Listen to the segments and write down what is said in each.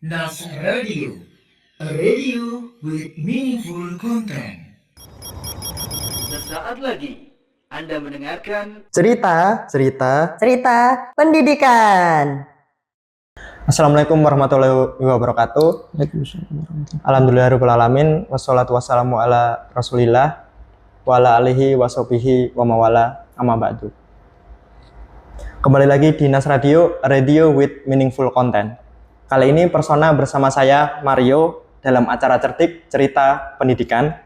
Nas Radio, a radio with meaningful content. Sesaat lagi Anda mendengarkan cerita pendidikan. Assalamualaikum warahmatullahi wabarakatuh. Alhamdulillahirrahmanirrahim. Wassalatu wassalamu ala rasulillah wa ala alihi wa sahbihi wa mawala amma ba'du. Kembali lagi di Nas Radio, radio with meaningful content. Kali ini persona bersama saya Mario dalam acara Cerdik Cerita Pendidikan.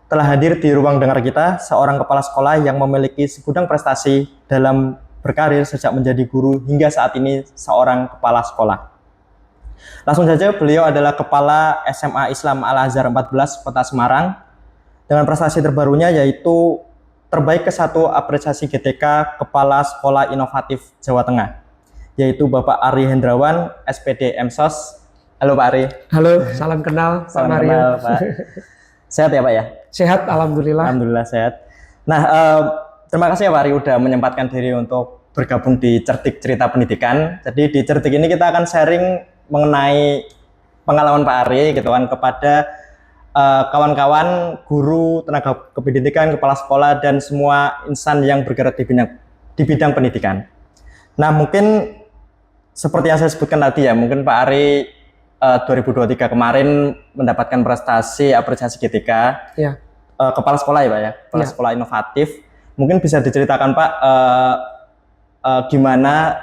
Telah hadir di ruang dengar kita seorang kepala sekolah yang memiliki segudang prestasi dalam berkarir sejak menjadi guru hingga saat ini seorang kepala sekolah. Langsung saja, beliau adalah Kepala SMA Islam Al-Azhar 14 Kota Semarang dengan prestasi terbarunya yaitu terbaik ke-1 apresiasi GTK Kepala Sekolah Inovatif Jawa Tengah, yaitu Bapak Ari Hendrawan, SPD MSOS. Halo Pak Ari. Halo, salam kenal Pak Mario. Kenal, Pak. Sehat ya Pak ya? Sehat, alhamdulillah. Alhamdulillah sehat. Nah, terima kasih ya Pak Ari udah menyempatkan diri untuk bergabung di Cerdik Cerita Pendidikan. Jadi di Cerdik ini kita akan sharing mengenai pengalaman Pak Ari gitu kan kepada kawan-kawan, guru, tenaga kependidikan, kepala sekolah dan semua insan yang bergerak di bidang pendidikan. Nah, mungkin seperti yang saya sebutkan tadi ya, mungkin Pak Ari 2023 kemarin mendapatkan prestasi apresiasi GTK ya. Kepala sekolah ya Pak ya, kepala sekolah inovatif. Mungkin bisa diceritakan Pak gimana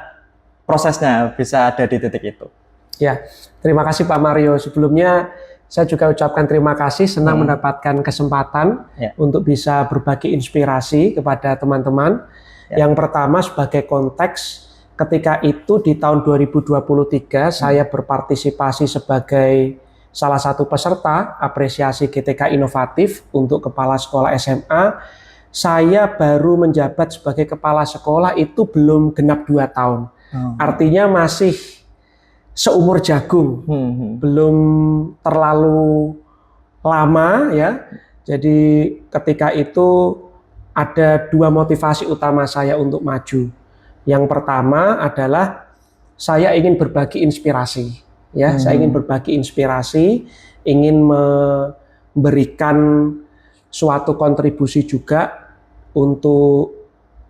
prosesnya bisa ada di titik itu. Ya, terima kasih Pak Mario. Sebelumnya saya juga ucapkan terima kasih, senang mendapatkan kesempatan untuk bisa berbagi inspirasi kepada teman-teman. Yang pertama sebagai konteks, ketika itu di tahun 2023 saya berpartisipasi sebagai salah satu peserta apresiasi GTK Inovatif untuk kepala sekolah SMA. Saya baru menjabat sebagai kepala sekolah itu belum genap 2 tahun. Artinya masih seumur jagung, belum terlalu lama ya. Jadi ketika itu ada 2 motivasi utama saya untuk maju. Yang pertama adalah saya ingin berbagi inspirasi, ya. Saya ingin berbagi inspirasi, ingin memberikan suatu kontribusi juga untuk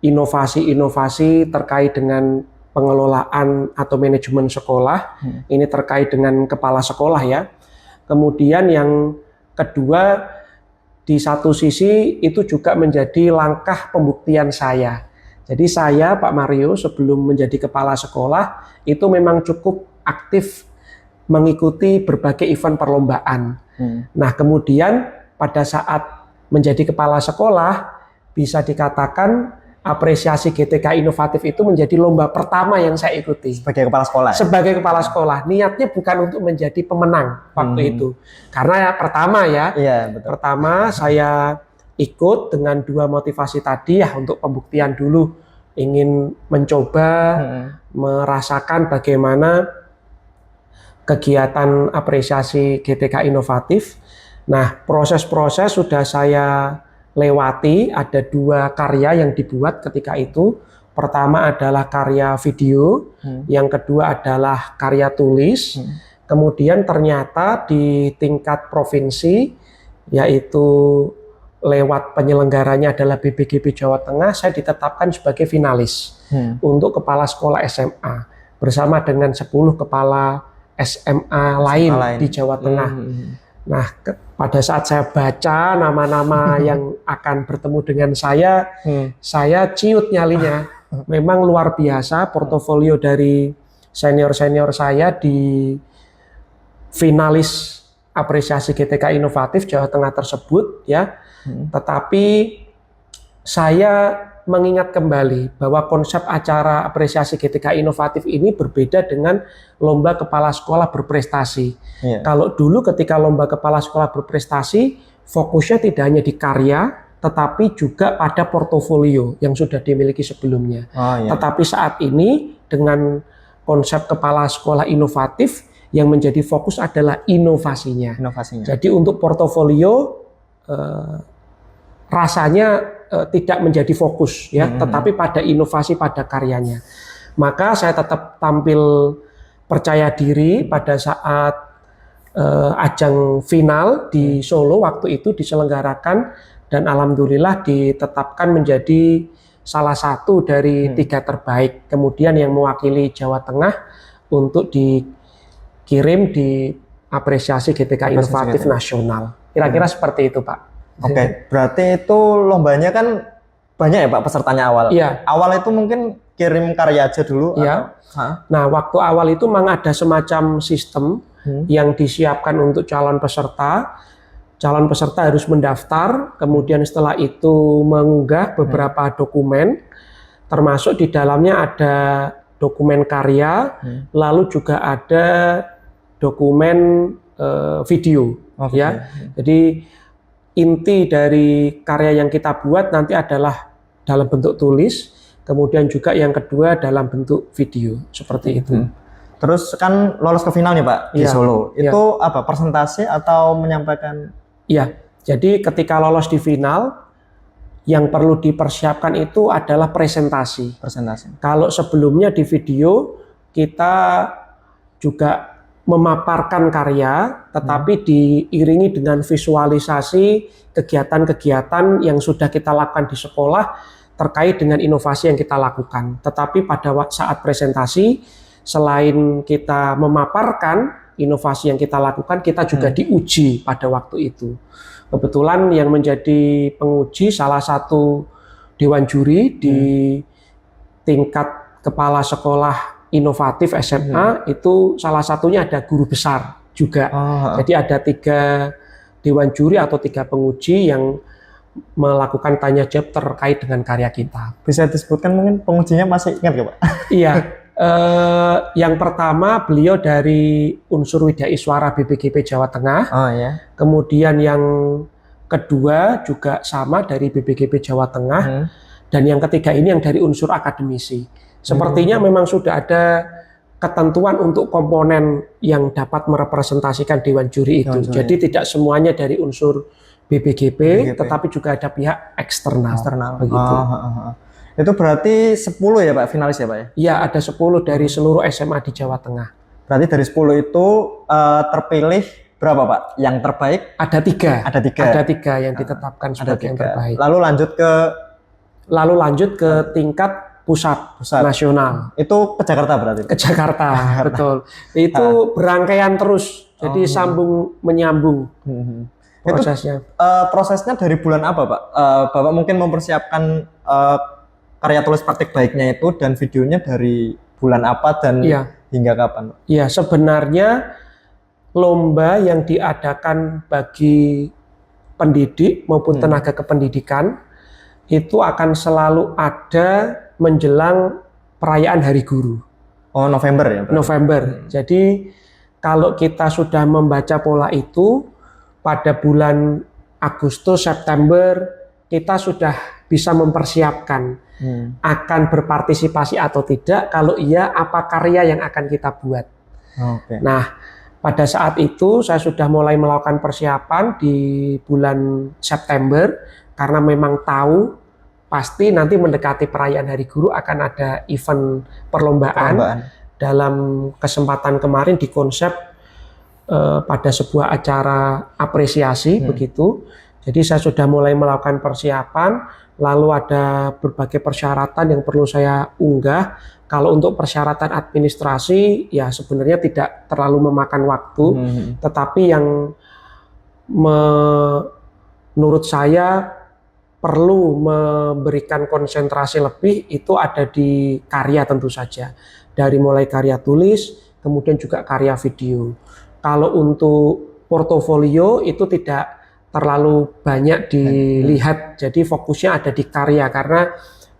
inovasi-inovasi terkait dengan pengelolaan atau manajemen sekolah. Ini terkait dengan kepala sekolah ya. Kemudian yang kedua, di satu sisi itu juga menjadi langkah pembuktian saya. Jadi saya, Pak Mario, sebelum menjadi kepala sekolah, itu memang cukup aktif mengikuti berbagai event perlombaan. Nah, kemudian pada saat menjadi kepala sekolah, bisa dikatakan apresiasi GTK Inovatif itu menjadi lomba pertama yang saya ikuti. Sebagai kepala sekolah? Sebagai kepala sekolah. Niatnya bukan untuk menjadi pemenang waktu itu. Karena pertama ya, pertama saya ikut dengan 2 motivasi tadi ya, untuk pembuktian dulu, ingin mencoba merasakan bagaimana kegiatan apresiasi GTK Inovatif. Nah, proses-proses sudah saya lewati, ada 2 karya yang dibuat ketika itu. Pertama adalah karya video, yang kedua adalah karya tulis. Kemudian ternyata di tingkat provinsi, yaitu lewat penyelenggaranya adalah BPGB Jawa Tengah, saya ditetapkan sebagai finalis untuk kepala sekolah SMA bersama dengan 10 kepala SMA lain di Jawa Tengah. Nah, pada saat saya baca nama-nama yang akan bertemu dengan saya ciut nyalinya. Memang luar biasa portofolio dari senior-senior saya di finalis apresiasi GTK Inovatif Jawa Tengah tersebut ya. Tetapi saya mengingat kembali bahwa konsep acara apresiasi GTK Inovatif ini berbeda dengan lomba kepala sekolah berprestasi. Kalau dulu ketika lomba kepala sekolah berprestasi, fokusnya tidak hanya di karya, tetapi juga pada portofolio yang sudah dimiliki sebelumnya. Tetapi saat ini dengan konsep kepala sekolah inovatif, yang menjadi fokus adalah inovasinya. Jadi untuk portofolio rasanya tidak menjadi fokus ya, tetapi pada inovasi pada karyanya. Maka saya tetap tampil percaya diri pada saat ajang final di Solo waktu itu diselenggarakan, dan alhamdulillah ditetapkan menjadi salah satu dari 3 terbaik. Kemudian yang mewakili Jawa Tengah untuk dikirim di apresiasi GTK Inovatif Nasional. Kira-kira seperti itu, Pak. Oke, berarti itu lombanya kan banyak ya Pak pesertanya awal? Iya. Awal itu mungkin kirim karya aja dulu? Iya. Atau? Nah, waktu awal itu memang ada semacam sistem yang disiapkan untuk calon peserta. Calon peserta harus mendaftar, kemudian setelah itu mengunggah beberapa dokumen, termasuk di dalamnya ada dokumen karya, lalu juga ada dokumen video. Ya. Jadi inti dari karya yang kita buat nanti adalah dalam bentuk tulis, kemudian juga yang kedua dalam bentuk video, seperti itu. Terus kan lolos ke final nih Pak di Solo. Itu apa, presentasi atau menyampaikan? Iya, jadi ketika lolos di final, yang perlu dipersiapkan itu adalah presentasi. Kalau sebelumnya di video, kita juga memaparkan karya, tetapi diiringi dengan visualisasi kegiatan-kegiatan yang sudah kita lakukan di sekolah terkait dengan inovasi yang kita lakukan. Tetapi pada saat presentasi, selain kita memaparkan inovasi yang kita lakukan, kita juga diuji pada waktu itu. Kebetulan yang menjadi penguji salah satu dewan juri di tingkat kepala sekolah inovatif SMA, itu salah satunya ada guru besar juga. Jadi ada 3 dewan juri atau 3 penguji yang melakukan tanya jawab terkait dengan karya kita. Bisa disebutkan mungkin pengujinya masih ingat nggak Pak? Iya. Yang pertama beliau dari unsur Widai Suara BPGP Jawa Tengah. Kemudian yang kedua juga sama dari BPGP Jawa Tengah. Dan yang ketiga ini yang dari unsur akademisi. Sepertinya memang sudah ada ketentuan untuk komponen yang dapat merepresentasikan dewan juri itu. Jadi tidak semuanya dari unsur BPGP, tetapi juga ada pihak eksternal. Begitu. Itu berarti 10 ya Pak finalis ya Pak ya? Iya, ada 10 dari seluruh SMA di Jawa Tengah. Berarti dari 10 itu terpilih berapa Pak? Yang terbaik? Ada 3. Ada 3 yang ditetapkan sebagai yang terbaik. Lalu lanjut ke tingkat pusat nasional. Itu ke Jakarta berarti? Ke Jakarta, betul. Itu berangkaian terus, jadi sambung menyambung prosesnya. Prosesnya dari bulan apa Pak? Bapak mungkin mempersiapkan karya tulis praktik baiknya itu dan videonya dari bulan apa dan hingga kapan? Iya, sebenarnya lomba yang diadakan bagi pendidik maupun tenaga kependidikan itu akan selalu ada menjelang perayaan Hari Guru. Oh, November ya? Berarti? November. Jadi kalau kita sudah membaca pola itu pada bulan Agustus, September kita sudah bisa mempersiapkan akan berpartisipasi atau tidak, kalau iya apa karya yang akan kita buat. Nah, pada saat itu saya sudah mulai melakukan persiapan di bulan September, karena memang tahu pasti nanti mendekati perayaan Hari Guru akan ada event perlombaan. Dalam kesempatan kemarin dikonsep pada sebuah acara apresiasi begitu. Jadi saya sudah mulai melakukan persiapan, lalu ada berbagai persyaratan yang perlu saya unggah. Kalau untuk persyaratan administrasi ya sebenarnya tidak terlalu memakan waktu, tetapi yang menurut saya perlu memberikan konsentrasi lebih itu ada di karya tentu saja. Dari mulai karya tulis, kemudian juga karya video. Kalau untuk portofolio itu tidak terlalu banyak dilihat, jadi fokusnya ada di karya karena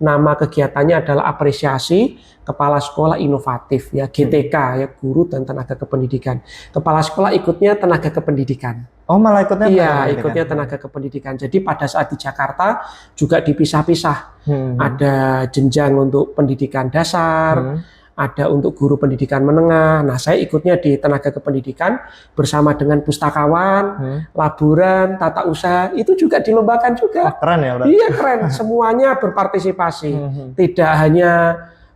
nama kegiatannya adalah apresiasi Kepala Sekolah Inovatif ya, GTK ya, Guru dan Tenaga Kependidikan. Kepala sekolah ikutnya tenaga kependidikan. Oh, malah ikutnya? Iya, ikutnya tenaga kependidikan. Jadi pada saat di Jakarta juga dipisah-pisah. Ada jenjang untuk pendidikan dasar, ada untuk guru pendidikan menengah. Nah, saya ikutnya di tenaga kependidikan bersama dengan pustakawan, laburan, tata usaha, itu juga dilombakan juga. Keren ya? Berarti? Iya, keren. Semuanya berpartisipasi. Tidak hanya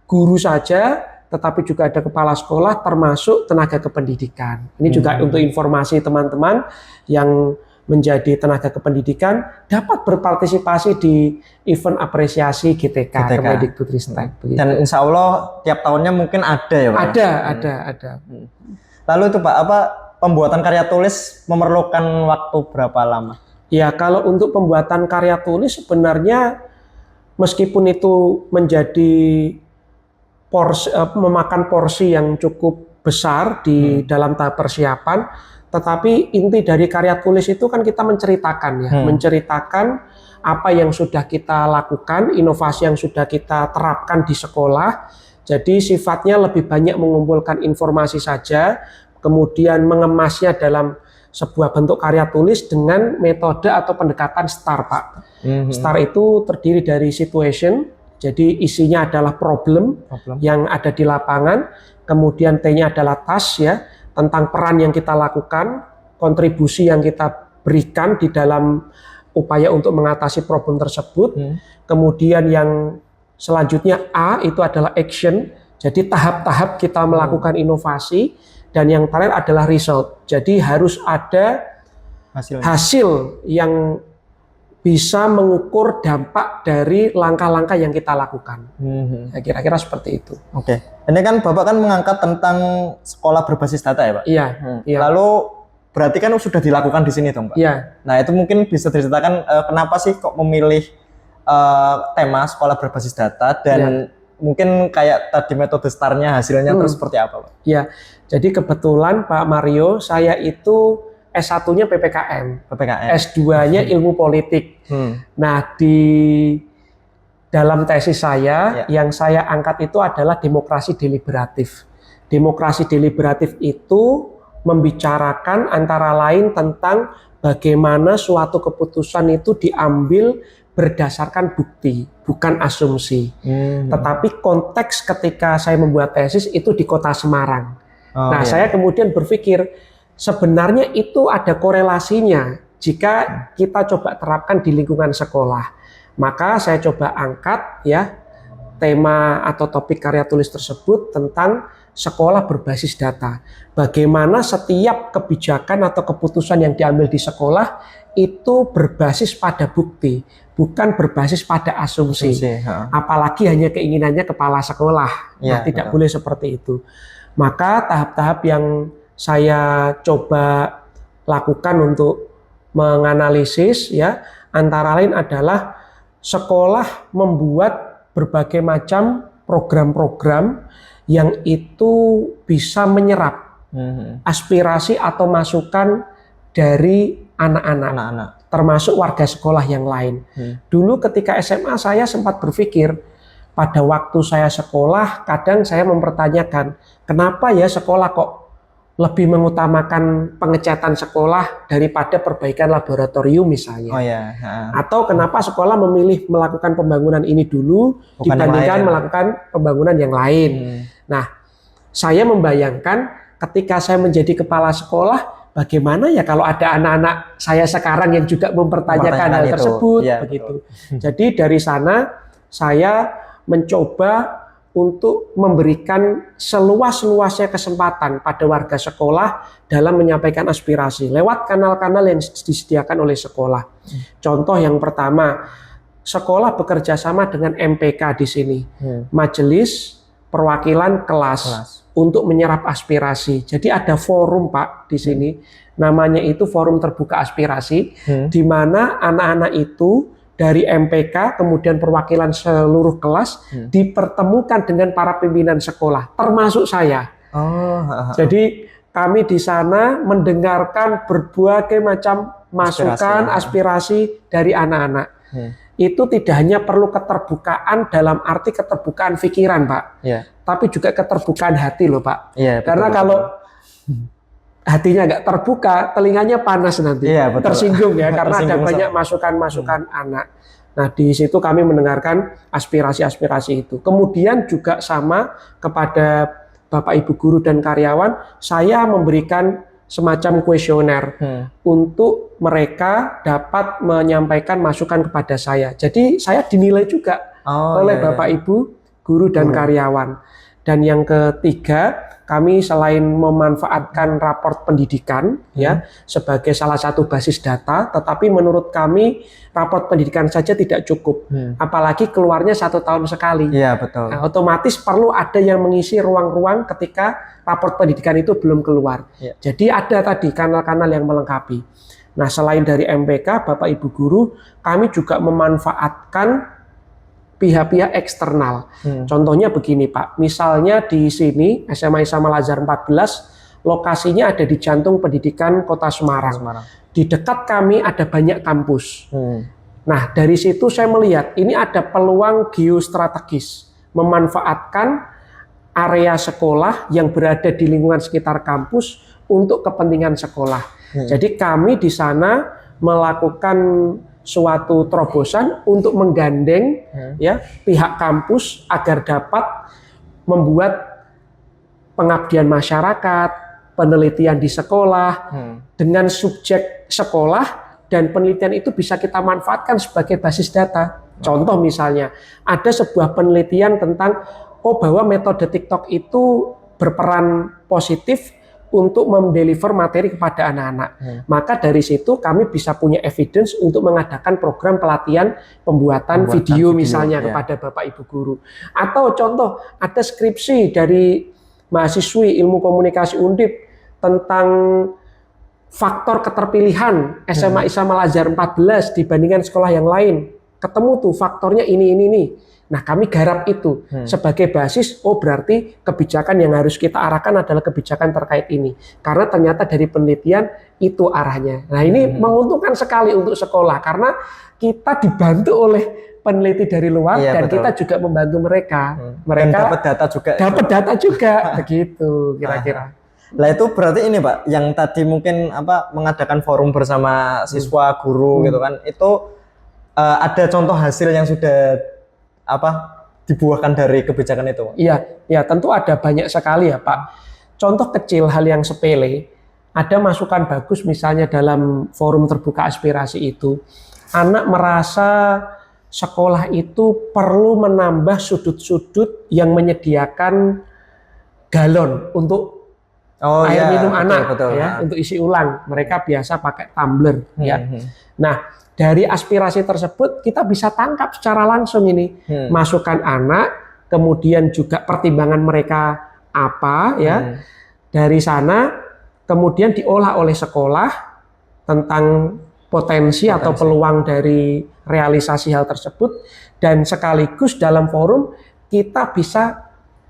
guru saja, tetapi juga ada kepala sekolah termasuk tenaga kependidikan. Ini juga untuk informasi teman-teman yang menjadi tenaga kependidikan dapat berpartisipasi di event apresiasi GTK. Kemendikbudristek. Dan insya Allah tiap tahunnya mungkin ada ya Pak? Ada. Lalu itu Pak, apa pembuatan karya tulis memerlukan waktu berapa lama? Ya, kalau untuk pembuatan karya tulis sebenarnya meskipun itu menjadi memakan porsi yang cukup besar di dalam tahap persiapan, tetapi inti dari karya tulis itu kan kita menceritakan ya, menceritakan apa yang sudah kita lakukan, inovasi yang sudah kita terapkan di sekolah. Jadi sifatnya lebih banyak mengumpulkan informasi saja, kemudian mengemasnya dalam sebuah bentuk karya tulis dengan metode atau pendekatan STAR, Pak. STAR itu terdiri dari situation, jadi isinya adalah problem yang ada di lapangan, kemudian T-nya adalah task ya, tentang peran yang kita lakukan, kontribusi yang kita berikan di dalam upaya untuk mengatasi problem tersebut. Kemudian yang selanjutnya A itu adalah action, jadi tahap-tahap kita melakukan inovasi. Dan yang terakhir adalah result, jadi harus ada hasil yang bisa mengukur dampak dari langkah-langkah yang kita lakukan. Ya, kira-kira seperti itu. Oke. Ini kan Bapak kan mengangkat tentang sekolah berbasis data ya Pak? Iya. Lalu berarti kan sudah dilakukan di sini dong Pak? Iya. Nah itu mungkin bisa diceritakan kenapa sih kok memilih tema sekolah berbasis data dan mungkin kayak tadi metode STAR-nya hasilnya terus seperti apa Pak? Iya, jadi kebetulan Pak Mario, saya itu S1-nya PPKM, S2-nya ilmu politik. Nah di dalam tesis saya yang saya angkat itu adalah demokrasi deliberatif. Demokrasi deliberatif itu membicarakan antara lain tentang bagaimana suatu keputusan itu diambil berdasarkan bukti, bukan asumsi. Tetapi konteks ketika saya membuat tesis itu di Kota Semarang. Saya kemudian berpikir sebenarnya itu ada korelasinya jika kita coba terapkan di lingkungan sekolah. Maka saya coba angkat ya tema atau topik karya tulis tersebut tentang sekolah berbasis data. Bagaimana setiap kebijakan atau keputusan yang diambil di sekolah itu berbasis pada bukti, bukan berbasis pada asumsi. Apalagi hanya keinginannya kepala sekolah. Tidak boleh seperti itu. Maka tahap-tahap yang saya coba lakukan untuk menganalisis ya antara lain adalah sekolah membuat berbagai macam program-program yang itu bisa menyerap aspirasi atau masukan dari anak-anak, termasuk warga sekolah yang lain. Dulu ketika SMA saya sempat berpikir, pada waktu saya sekolah kadang saya mempertanyakan, kenapa ya sekolah kok lebih mengutamakan pengecatan sekolah daripada perbaikan laboratorium misalnya. Atau kenapa sekolah memilih melakukan pembangunan ini dulu dibandingkan melakukan pembangunan yang lain. Nah, saya membayangkan ketika saya menjadi kepala sekolah, bagaimana ya kalau ada anak-anak saya sekarang yang juga mempertanyakan hal tersebut, begitu. Jadi dari sana saya mencoba untuk memberikan seluas-luasnya kesempatan pada warga sekolah dalam menyampaikan aspirasi lewat kanal-kanal yang disediakan oleh sekolah. Contoh yang pertama, sekolah bekerja sama dengan MPK di sini, Majelis Perwakilan Kelas. Untuk menyerap aspirasi. Jadi ada forum Pak di sini, namanya itu forum terbuka aspirasi, di mana anak-anak itu dari MPK kemudian perwakilan seluruh kelas dipertemukan dengan para pimpinan sekolah, termasuk saya. Jadi kami di sana mendengarkan berbagai macam masukan, aspirasi dari anak-anak. Itu tidak hanya perlu keterbukaan dalam arti keterbukaan pikiran Pak, tapi juga keterbukaan hati loh Pak. Karena kalau hatinya nggak terbuka, telinganya panas nanti, tersinggung ya, karena ada banyak masukan-masukan anak. Nah di situ kami mendengarkan aspirasi-aspirasi itu. Kemudian juga sama kepada Bapak Ibu guru dan karyawan, saya memberikan semacam kuesioner untuk mereka dapat menyampaikan masukan kepada saya. Jadi saya dinilai juga oleh Bapak Ibu guru dan karyawan. Dan yang ketiga, kami selain memanfaatkan raport pendidikan ya sebagai salah satu basis data, tetapi menurut kami raport pendidikan saja tidak cukup, apalagi keluarnya 1 tahun sekali. Iya, betul. Nah, otomatis perlu ada yang mengisi ruang-ruang ketika raport pendidikan itu belum keluar. Ya. Jadi ada tadi kanal-kanal yang melengkapi. Nah, selain dari MPK, Bapak Ibu Guru, kami juga memanfaatkan pihak-pihak eksternal. Contohnya begini Pak, misalnya di sini SMA Islam Al Azhar 14, lokasinya ada di jantung pendidikan Kota Semarang. Di dekat kami ada banyak kampus. Nah, dari situ saya melihat ini ada peluang geostrategis, memanfaatkan area sekolah yang berada di lingkungan sekitar kampus untuk kepentingan sekolah. Jadi kami di sana melakukan suatu terobosan untuk menggandeng ya pihak kampus agar dapat membuat pengabdian masyarakat, penelitian di sekolah dengan subjek sekolah, dan penelitian itu bisa kita manfaatkan sebagai basis data. Contoh misalnya ada sebuah penelitian tentang bahwa metode TikTok itu berperan positif untuk mendeliver materi kepada anak-anak. Maka dari situ kami bisa punya evidence untuk mengadakan program pelatihan pembuatan video misalnya kepada Bapak Ibu Guru. Atau contoh ada skripsi dari mahasiswi Ilmu Komunikasi Undip tentang faktor keterpilihan SMA Islam Al Azhar 14 dibandingkan sekolah yang lain. Ketemu tuh faktornya ini. Nah, kami garap itu sebagai basis, berarti kebijakan yang harus kita arahkan adalah kebijakan terkait ini. Karena ternyata dari penelitian itu arahnya. Nah, ini menguntungkan sekali untuk sekolah karena kita dibantu oleh peneliti dari luar dan betul. Kita juga membantu mereka. Mereka dan dapat data juga. Dapat data juga, begitu kira-kira. Lah itu berarti ini Pak, yang tadi mungkin mengadakan forum bersama siswa, guru gitu kan, itu ada contoh hasil yang sudah dibuahkan dari kebijakan itu? Iya, tentu ada banyak sekali ya Pak. Contoh kecil hal yang sepele, ada masukan bagus misalnya dalam forum terbuka aspirasi itu, anak merasa sekolah itu perlu menambah sudut-sudut yang menyediakan galon untuk air minum anak, betul. Ya, untuk isi ulang. Mereka biasa pakai tumbler, ya. Nah, dari aspirasi tersebut kita bisa tangkap secara langsung ini masukan anak, kemudian juga pertimbangan mereka apa, ya. Dari sana kemudian diolah oleh sekolah tentang potensi atau peluang dari realisasi hal tersebut, dan sekaligus dalam forum kita bisa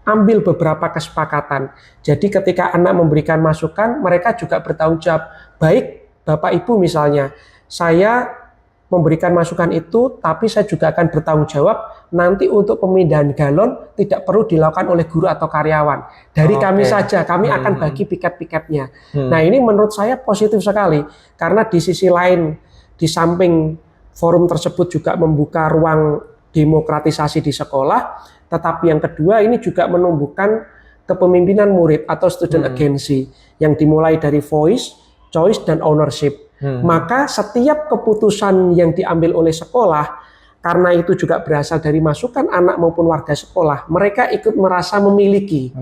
ambil beberapa kesepakatan. Jadi ketika anak memberikan masukan, mereka juga bertanggung jawab. Baik Bapak Ibu misalnya, saya memberikan masukan itu, tapi saya juga akan bertanggung jawab nanti untuk pemindahan galon tidak perlu dilakukan oleh guru atau karyawan. Dari kami saja, kami akan bagi piket-piketnya. Nah, ini menurut saya positif sekali, karena di sisi lain, di samping forum tersebut juga membuka ruang demokratisasi di sekolah, tetapi yang kedua ini juga menumbuhkan kepemimpinan murid atau student agency yang dimulai dari voice, choice, dan ownership. Maka setiap keputusan yang diambil oleh sekolah, karena itu juga berasal dari masukan anak maupun warga sekolah, mereka ikut merasa memiliki.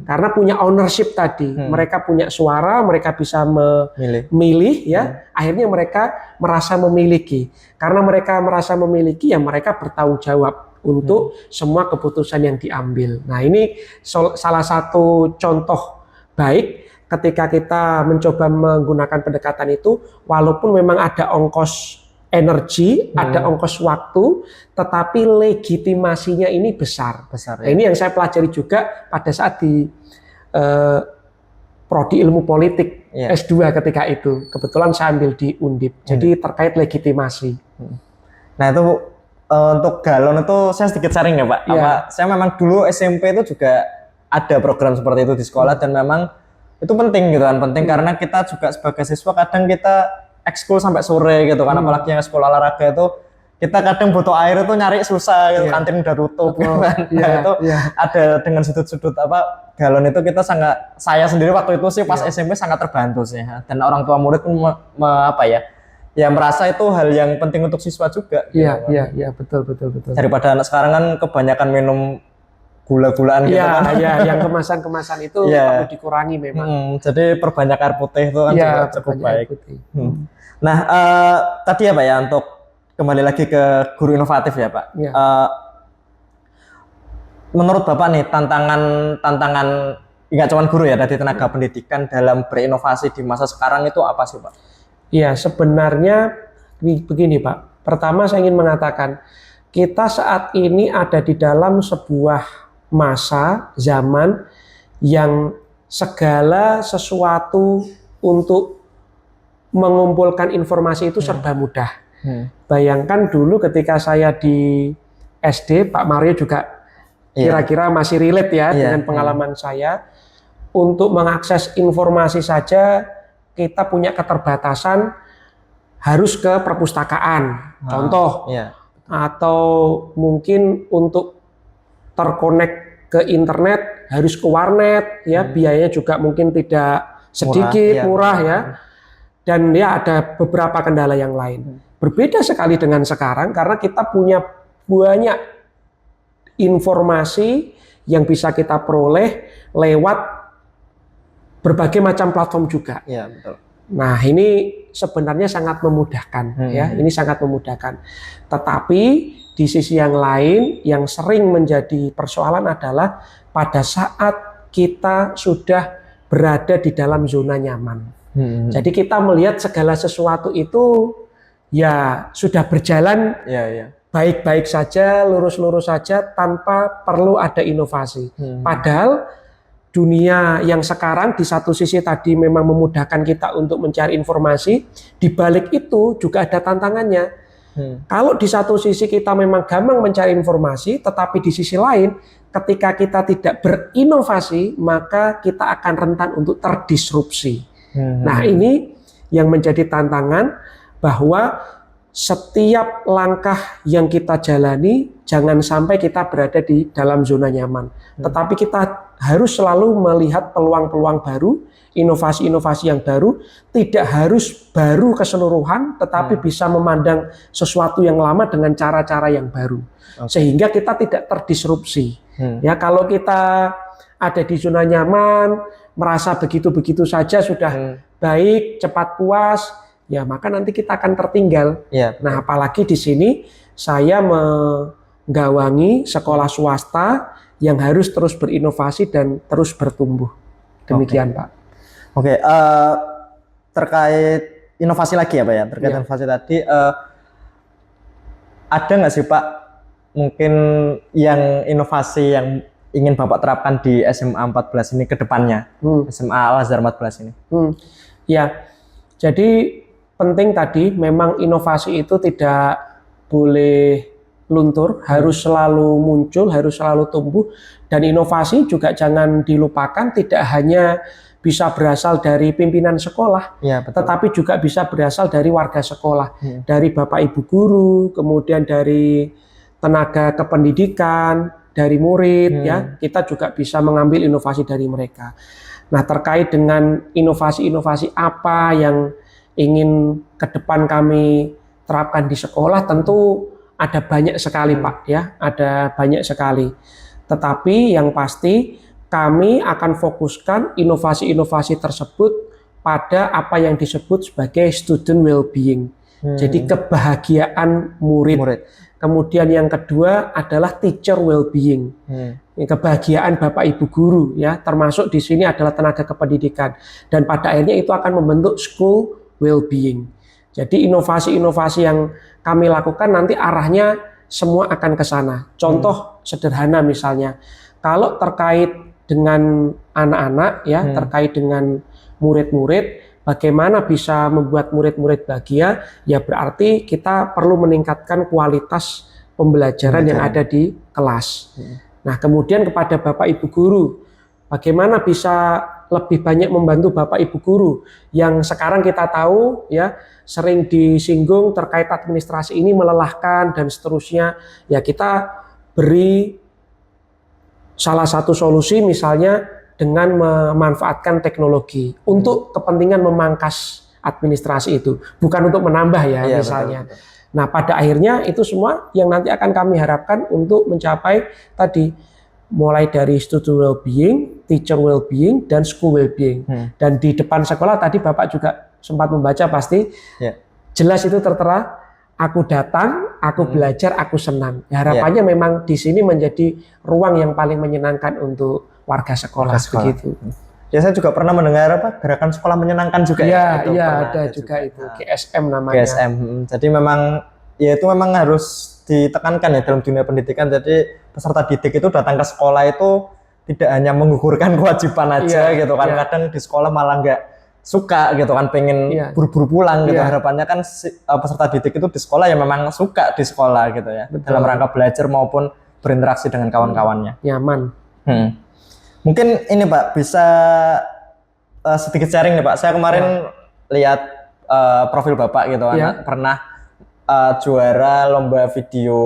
Karena punya ownership tadi, mereka punya suara, mereka bisa memilih, ya. Akhirnya mereka merasa memiliki. Karena mereka merasa memiliki, ya mereka bertanggung jawab untuk semua keputusan yang diambil. Nah, ini salah satu contoh baik ketika kita mencoba menggunakan pendekatan itu, walaupun memang ada ongkos energi, ada ongkos waktu, tetapi legitimasinya ini besar. Nah, ini yang saya pelajari juga pada saat di Prodi Ilmu Politik S2 ketika itu. Kebetulan saya ambil di Undip. Jadi terkait legitimasi. Nah, itu untuk galon itu saya sedikit sharing ya Pak. Saya memang dulu SMP itu juga ada program seperti itu di sekolah, dan memang itu penting gitu kan, karena kita juga sebagai siswa kadang kita ekskul sampai sore gitu kan, apalagi yang sekolah olahraga itu kita kadang butuh air itu nyari susah gitu, kantin udah tutup gitu kan. Ada dengan sudut-sudut galon itu kita saya sendiri waktu itu sih pas SMP sangat terbantu sih, dan orang tua murid pun merasa itu hal yang penting untuk siswa juga. Iya, betul. Daripada anak sekarang kan kebanyakan minum gula-gulaan gitu Iya, kan. iya, yang kemasan-kemasan itu Iya. perlu dikurangi memang. Jadi perbanyak air putih itu kan Iya, juga cukup perbanyak air baik. putih. Nah, tadi ya Pak ya, untuk kembali lagi ke guru inovatif ya Pak. Iya. Menurut Bapak nih, tantangan nggak cuma guru ya, dari tenaga pendidikan dalam berinovasi di masa sekarang itu apa sih Pak? Iya, sebenarnya begini Pak. Pertama saya ingin mengatakan, kita saat ini ada di dalam sebuah masa, zaman yang segala sesuatu untuk mengumpulkan informasi itu serba mudah. Bayangkan dulu ketika saya di SD, Pak Mario juga kira-kira masih relate ya dengan pengalaman saya. Untuk mengakses informasi saja kita punya keterbatasan, harus ke perpustakaan, contoh. Atau mungkin untuk terkonek ke internet harus ke warnet ya, biayanya juga mungkin tidak sedikit, murah ya. Dan ya ada beberapa kendala yang lain. Berbeda sekali dengan sekarang karena kita punya banyak informasi yang bisa kita peroleh lewat berbagai macam platform juga. Iya, betul. Nah, ini sebenarnya sangat memudahkan ya. Ini sangat memudahkan. Tetapi di sisi yang lain yang sering menjadi persoalan adalah pada saat kita sudah berada di dalam zona nyaman. Jadi kita melihat segala sesuatu itu ya sudah berjalan baik-baik saja, lurus-lurus saja tanpa perlu ada inovasi. Padahal dunia yang sekarang di satu sisi tadi memang memudahkan kita untuk mencari informasi, di balik itu juga ada tantangannya. Kalau di satu sisi kita memang gampang mencari informasi, tetapi di sisi lain ketika kita tidak berinovasi, maka kita akan rentan untuk terdisrupsi. Nah, ini yang menjadi tantangan, bahwa setiap langkah yang kita jalani jangan sampai kita berada di dalam zona nyaman. Tetapi kita harus selalu melihat peluang-peluang baru, inovasi-inovasi yang baru, tidak harus baru keseluruhan, tetapi bisa memandang sesuatu yang lama dengan cara-cara yang baru. Sehingga kita tidak terdisrupsi. Ya, kalau kita ada di zona nyaman, merasa begitu-begitu saja sudah baik, cepat puas, ya maka nanti kita akan tertinggal. Nah, apalagi di sini saya menggawangi sekolah swasta yang harus terus berinovasi dan terus bertumbuh. Demikian Pak. Terkait inovasi lagi ya Pak ya, terkait inovasi tadi, ada nggak sih Pak mungkin yang inovasi yang ingin Bapak terapkan di SMA 14 ini ke depannya, SMA Al-Azhar 14 ini? Ya, jadi penting tadi memang inovasi itu tidak boleh luntur, harus selalu muncul, harus selalu tumbuh. Dan inovasi juga jangan dilupakan, tidak hanya bisa berasal dari pimpinan sekolah, tetapi juga bisa berasal dari warga sekolah, dari Bapak Ibu guru, kemudian dari tenaga kependidikan, dari murid, ya kita juga bisa mengambil inovasi dari mereka. Nah, terkait dengan inovasi-inovasi apa yang ingin ke depan kami terapkan di sekolah, tentu ada banyak sekali Pak, ya ada banyak sekali. Tetapi yang pasti kami akan fokuskan inovasi-inovasi tersebut pada apa yang disebut sebagai student well-being. Jadi kebahagiaan murid. Kemudian yang kedua adalah teacher well-being, kebahagiaan Bapak Ibu guru, ya, termasuk di sini adalah tenaga kependidikan, dan pada akhirnya itu akan membentuk school well-being. Jadi inovasi-inovasi yang kami lakukan nanti arahnya semua akan ke sana. Contoh sederhana misalnya, kalau terkait dengan anak-anak, ya, terkait dengan murid-murid, bagaimana bisa membuat murid-murid bahagia, ya berarti kita perlu meningkatkan kualitas pembelajaran yang ada di kelas. Nah, kemudian kepada Bapak Ibu guru, bagaimana bisa lebih banyak membantu Bapak Ibu guru yang sekarang kita tahu ya sering disinggung terkait administrasi ini melelahkan dan seterusnya. Ya, kita beri salah satu solusi misalnya dengan memanfaatkan teknologi untuk kepentingan memangkas administrasi itu, bukan untuk menambah ya, misalnya. Betul. Nah, pada akhirnya itu semua yang nanti akan kami harapkan untuk mencapai tadi mulai dari student well-being, teacher well-being, dan school well-being. Dan di depan sekolah tadi Bapak juga sempat membaca pasti jelas itu tertera, aku datang, aku belajar, aku senang. Harapannya memang di sini menjadi ruang yang paling menyenangkan untuk warga sekolah. Begitu. Ya saya juga pernah mendengar gerakan sekolah menyenangkan juga. Iya, ada juga itu GSM namanya. GSM. Jadi memang ya itu memang harus ditekankan ya dalam dunia pendidikan. Jadi peserta didik itu datang ke sekolah itu tidak hanya menggugurkan kewajiban aja gitu kan. Kadang di sekolah malah nggak suka gitu kan, pengen buru-buru pulang gitu. Harapannya kan peserta didik itu di sekolah ya memang suka di sekolah gitu ya. Betul. Dalam rangka belajar maupun berinteraksi dengan kawan-kawannya. Nyaman. Mungkin ini Pak bisa sedikit sharing nih Pak. Saya kemarin lihat profil Bapak gitu kan, pernah juara lomba video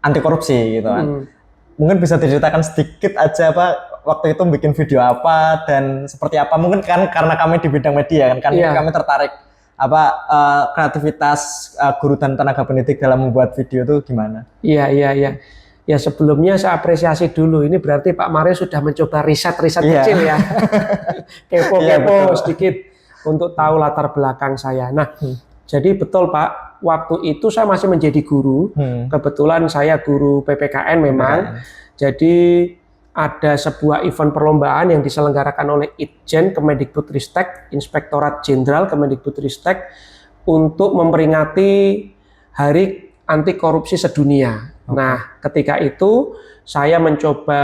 anti korupsi gitu kan. Mungkin bisa diceritakan sedikit aja Pak, waktu itu bikin video apa dan seperti apa? Mungkin kan karena kami di bidang media kan kami tertarik kreativitas guru dan tenaga pendidik dalam membuat video itu gimana? Iya. Ya sebelumnya saya apresiasi dulu. Ini berarti Pak Mario sudah mencoba riset kecil ya. Kepo sedikit untuk tahu latar belakang saya. Nah, jadi betul Pak, waktu itu saya masih menjadi guru. Kebetulan saya guru PPKN memang. Jadi ada sebuah event perlombaan yang diselenggarakan oleh Itjen Kemendikbudristek, Inspektorat Jenderal Kemendikbudristek, untuk memperingati Hari Anti Korupsi Sedunia. Nah, ketika itu saya mencoba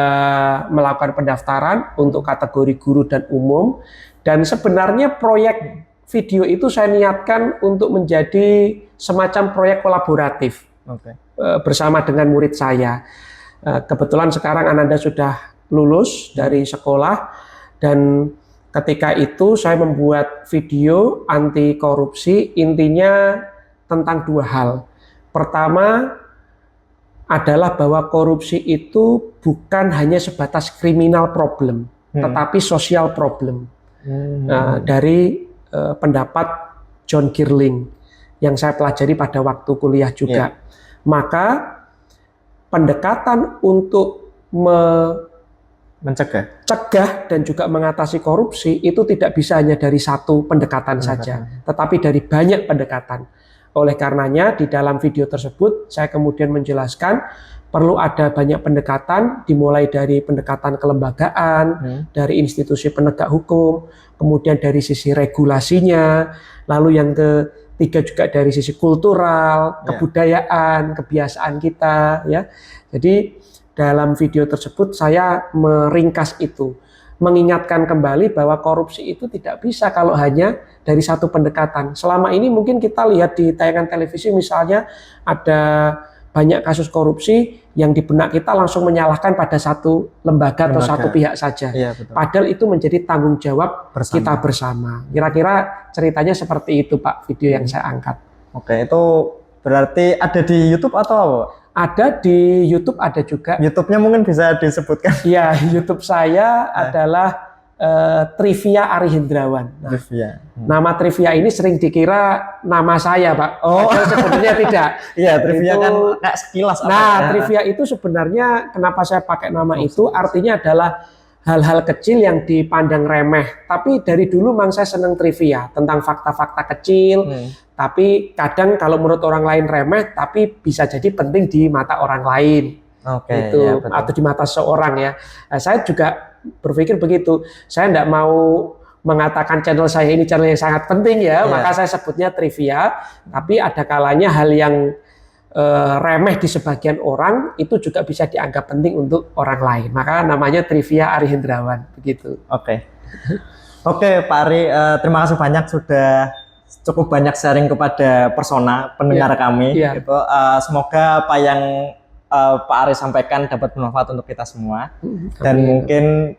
melakukan pendaftaran untuk kategori guru dan umum, dan sebenarnya proyek video itu saya niatkan untuk menjadi semacam proyek kolaboratif bersama dengan murid saya. Kebetulan sekarang Ananda sudah lulus dari sekolah, dan ketika itu saya membuat video anti korupsi, intinya tentang dua hal. Pertama adalah bahwa korupsi itu bukan hanya sebatas criminal problem, tetapi social problem. Dari pendapat John Girling yang saya pelajari pada waktu kuliah juga. Maka pendekatan untuk mencegah dan juga mengatasi korupsi itu tidak bisa hanya dari satu pendekatan saja, tetapi dari banyak pendekatan. Oleh karenanya di dalam video tersebut saya kemudian menjelaskan perlu ada banyak pendekatan, dimulai dari pendekatan kelembagaan, dari institusi penegak hukum, kemudian dari sisi regulasinya, lalu yang ketiga juga dari sisi kultural, kebudayaan, kebiasaan kita ya. Jadi dalam video tersebut saya meringkas itu, mengingatkan kembali bahwa korupsi itu tidak bisa kalau hanya dari satu pendekatan. Selama ini mungkin kita lihat di tayangan televisi misalnya ada banyak kasus korupsi yang di benak kita langsung menyalahkan pada satu lembaga atau satu pihak saja. Padahal itu menjadi tanggung jawab kita bersama. Kira-kira ceritanya seperti itu Pak, video yang saya angkat. Oke, itu berarti ada di YouTube atau apa? Ada di YouTube, ada juga. YouTube-nya mungkin bisa disebutkan? Ya, YouTube saya adalah Trivia Ari Hendrawan. Nah, nama Trivia ini sering dikira nama saya, Pak. Padahal sebenarnya tidak. Iya, Trivia itu, kan kayak sekilas. Trivia itu sebenarnya kenapa saya pakai nama itu, artinya adalah hal-hal kecil yang dipandang remeh. Tapi dari dulu memang saya senang trivia tentang fakta-fakta kecil. Tapi kadang kalau menurut orang lain remeh, tapi bisa jadi penting di mata orang lain. Itu atau di mata seorang ya. Nah, saya juga berpikir begitu. Saya tidak mau mengatakan channel saya ini channel yang sangat penting ya, maka saya sebutnya trivia. Tapi ada kalanya hal yang remeh di sebagian orang itu juga bisa dianggap penting untuk orang lain. Maka namanya Trivia Ari Hendrawan begitu. Oke, Pak Ari, terima kasih banyak sudah cukup banyak sharing kepada persona pendengar kami. Gitu. Semoga apa yang Pak Ari sampaikan dapat bermanfaat untuk kita semua. Dan mungkin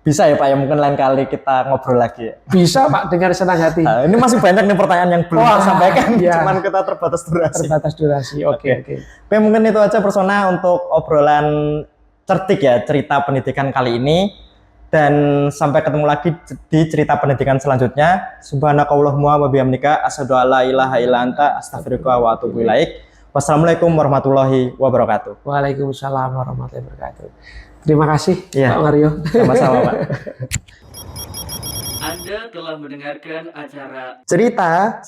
bisa ya Pak, ya mungkin lain kali kita ngobrol lagi. Bisa Pak, dengan senang hati. Ini masih banyak nih pertanyaan yang belum tersampaikan, cuman kita terbatas durasi. Oke. Mungkin itu aja persona untuk obrolan cerdik ya, cerita pendidikan kali ini. Dan sampai ketemu lagi di cerita pendidikan selanjutnya. Subhanakallahumma wa bihamdika asyhadu alla ilaha illa anta astaghfiruka wa atubu ilaik. Wassalamualaikum warahmatullahi wabarakatuh. Waalaikumsalam warahmatullahi wabarakatuh. Terima kasih Iya. Pak Mario. Sama-sama, Pak. Anda telah mendengarkan acara cerita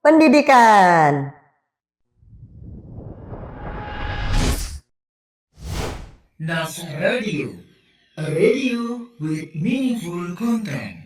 pendidikan. Nas Radio, a radio with meaningful content.